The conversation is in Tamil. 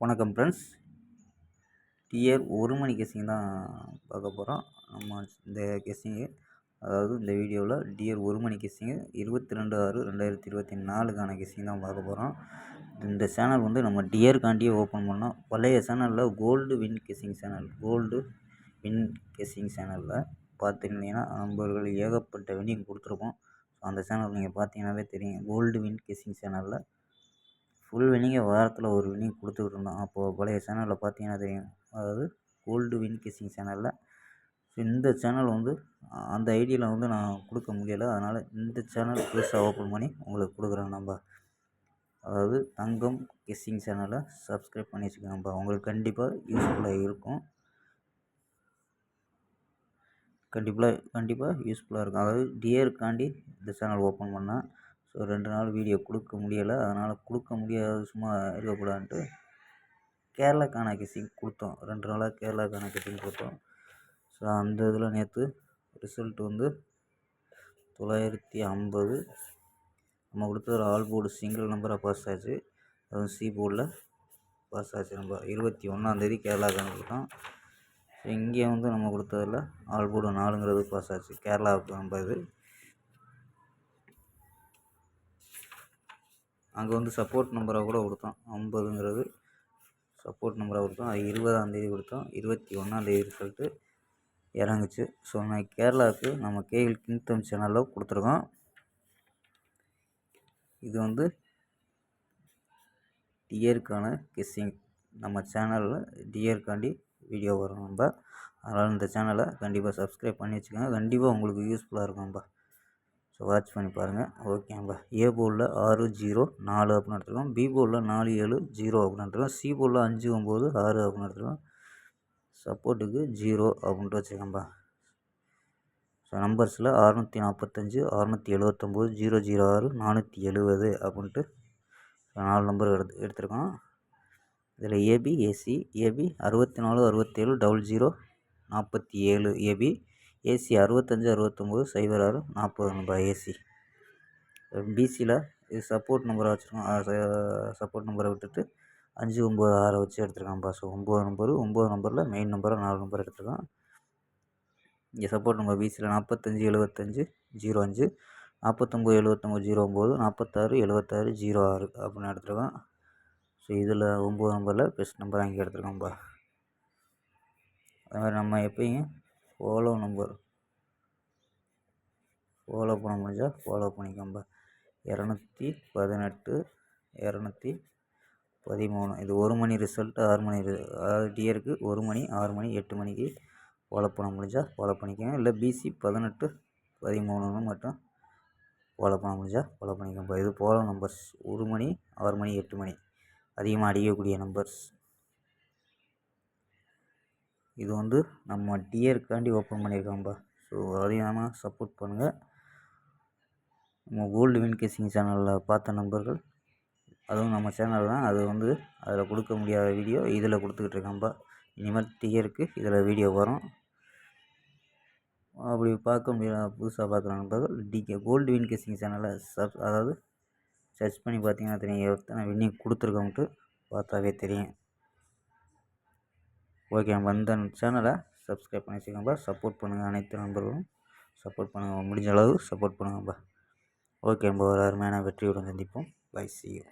வணக்கம் ஃப்ரெண்ட்ஸ். டியர் ஒரு மணி கெஸ்ஸிங் தான் பார்க்க போகிறோம். நம்ம இந்த கெஸ்ஸிங்கு, அதாவது இந்த வீடியோவில் டியர் ஒரு மணி கெஸ்ஸிங்கு 22/6/2024க்கான கெஸ்ஸிங் தான் பார்க்க போகிறோம். இந்த சேனல் வந்து நம்ம டியர்காண்டியே ஓப்பன் பண்ணோம். பழைய சேனலில் கோல்டு வின் கெஸ்ஸிங் சேனலில் பார்த்துருந்தீங்கன்னா நண்பர்கள் ஏகப்பட்ட வின்னிங் கொடுத்துருக்கோம். அந்த சேனல் நீங்கள் பார்த்தீங்கன்னாவே தெரியும். கோல்டு வின் கெஸ்ஸிங் சேனலில் ஃபுல் வின்னிங்கை வாரத்தில் ஒரு வின்னிங் கொடுத்துக்கிட்டு இருந்தோம். அப்போது பழைய சேனலில் பார்த்தீங்கன்னா தெரியும். அதாவது கோல்டு வின் கெஸ்ஸிங் சேனலில். ஸோ இந்த சேனல் வந்து அந்த ஐடியில் வந்து நான் கொடுக்க முடியலை. அதனால் இந்த சேனல் புதுசாக ஓப்பன் பண்ணி உங்களுக்கு கொடுக்குறேன். நம்ம அதாவது தங்கம் கெஸ்ஸிங் சேனலை சப்ஸ்கிரைப் பண்ணி வச்சுக்கோங்கப்பா. உங்களுக்கு கண்டிப்பாக யூஸ்ஃபுல்லாக இருக்கும். கண்டிப்பாக யூஸ்ஃபுல்லாக இருக்கும். அதாவது டியருக்காண்டி இந்த சேனல் ஓப்பன் பண்ணேன். ஸோ 2 நாள் வீடியோ கொடுக்க முடியலை. அதனால் கொடுக்க முடியாது சும்மா இருக்கக்கூடாதுன்ட்டு கேரளாக்கான கெஸ்ஸிங் கொடுத்தோம். 2 நாளாக கேரளாக்கான கெஸ்ஸிங் கொடுத்தோம். ஸோ அந்த இதில் நேற்று ரிசல்ட் வந்து 950. நம்ம கொடுத்தது ஆல் போர்டு சிங்கிள் நம்பராக பாஸ் ஆச்சு. அதுவும் சி போர்டில் பாஸ் ஆச்சு. நம்ம 21ஆந்தேதி கேரளாக்கான கொடுத்தோம். ஸோ இங்கே வந்து நம்ம கொடுத்ததில் ஆல் போர்டு 4ங்கிறது பாஸ் ஆச்சு. கேரளாவுக்கு நம்ம இது அங்கே வந்து சப்போர்ட் நம்பராக கூட கொடுத்தோம். 50ங்கிறது சப்போர்ட் நம்பராக கொடுத்தோம். அது 20ஆந்தேதி கொடுத்தோம். 21ஆந்தேதி ரிசல்ட்டு இறங்குச்சு. ஸோ நான் கேரளாவுக்கு நம்ம கேஎல் கிங்டம் சேனலில் கொடுத்துருக்கோம். இது வந்து டியருக்கான கெஸ்ஸிங். நம்ம சேனலில் டியருக்காண்டி வீடியோ வரும் நம்ம. அதனால் இந்த சேனலை கண்டிப்பாக சப்ஸ்கிரைப் பண்ணி வச்சுக்கோங்க. கண்டிப்பாக உங்களுக்கு யூஸ்ஃபுல்லாக இருக்கும்ப்பா. ஸோ வாட்ச் பண்ணி பாருங்கள். ஓகேம்பா. ஏ போர்டில் 6-0-4 அப்படின்னு எடுத்துருக்கோம். பி போர்டில் 4-7-0 அப்படின்னு எடுத்துருக்கோம். சி போர்டில் 5-9-6 அப்படின்னு எடுத்துருக்கோம். சப்போர்ட்டுக்கு 0 அப்படின்ட்டு வச்சுருக்கேன்ப்பா. ஸோ நம்பர்ஸில் 645, 679, 006, 470 அப்படின்ட்டு 4 நம்பர் எடுத்திருக்கோம். இதில் AB, AC. AB 64, 67, 00, 47 AB. AC 65, 69, 06, 40 number AC. பிசியில் இது சப்போர்ட் நம்பரை வச்சுருக்கோம். சப்போர்ட் நம்பரை விட்டுட்டு 5, 9, 6 வச்சு எடுத்துருக்கான்ப்பா. ஸோ 9 நம்பரில் மெயின் நம்பரை 4 நம்பர் எடுத்துருக்கோம். இங்கே சப்போர்ட் நம்பர் பிசியில் 45, 75, 05, 49, 79, 09, 46, 76, 06 அப்படின்னு எடுத்துருக்கோம். ஸோ இதில் 9 நம்பரில் பெஸ்ட் நம்பர் இங்கே எடுத்துருக்கோம்ப்பா. அது மாதிரி நம்ம எப்பயும் ஃபாலோ பண்ண முடிஞ்சால் ஃபாலோ பண்ணிக்கோம்பா. 218, 213. இது 1 மணி ரிசல்ட்டு 6 மணி. அதாவது டியருக்கு 1 மணி, 6 மணி, 8 மணிக்கு ஃபாலோ பண்ண முடிஞ்சால் ஃபாலோ பண்ணிக்கோங்க. இல்லை பிசி 18, 13 மட்டும் ஃபாலோ பண்ண முடிஞ்சால் ஃபாலோ பண்ணிக்கோம்பா. இது ஃபாலோ நம்பர்ஸ் 1 மணி, 6 மணி, 8 மணி அதிகமாக அடிக்கக்கூடிய நம்பர்ஸ். இது வந்து நம்ம டியருக்காண்டி ஓப்பன் பண்ணியிருக்கோம்ப்பா. ஸோ அதிகமாக சப்போர்ட் பண்ணுங்கள். நம்ம கோல்டு வின் கெஸ்ஸிங் சேனலில் பார்த்த நண்பர்கள், அதுவும் நம்ம சேனல் தான். அது வந்து அதில் கொடுக்க முடியாத வீடியோ இதில் கொடுத்துக்கிட்டு இருக்கேன்ப்பா. இனிமேல் டியருக்கு இதில் வீடியோ வரும். அப்படி பார்க்க முடியாத புதுசாக பார்க்குற நண்பர்கள் கோல்டு வின் கெஸ்ஸிங் சேனலை அதாவது சர்ச் பண்ணி பார்த்தீங்கன்னா தெரியும். எத்தனை வின்னிங் கொடுத்துருக்கோன்ட்டு பார்த்தாவே தெரியும். ஓகே, நம்ம இந்த சேனலை சப்ஸ்கிரைப் பண்ணி வச்சுக்கோங்கப்பா. சப்போர்ட் பண்ணுங்கள். அனைத்து நண்பர்களும் சப்போர்ட் பண்ணுங்கள். முடிஞ்ச அளவு சப்போர்ட் பண்ணுங்கப்பா. ஓகே, நம்ம ஒரு அருமையான வெற்றியுடன் சந்திப்போம். Bye, see you.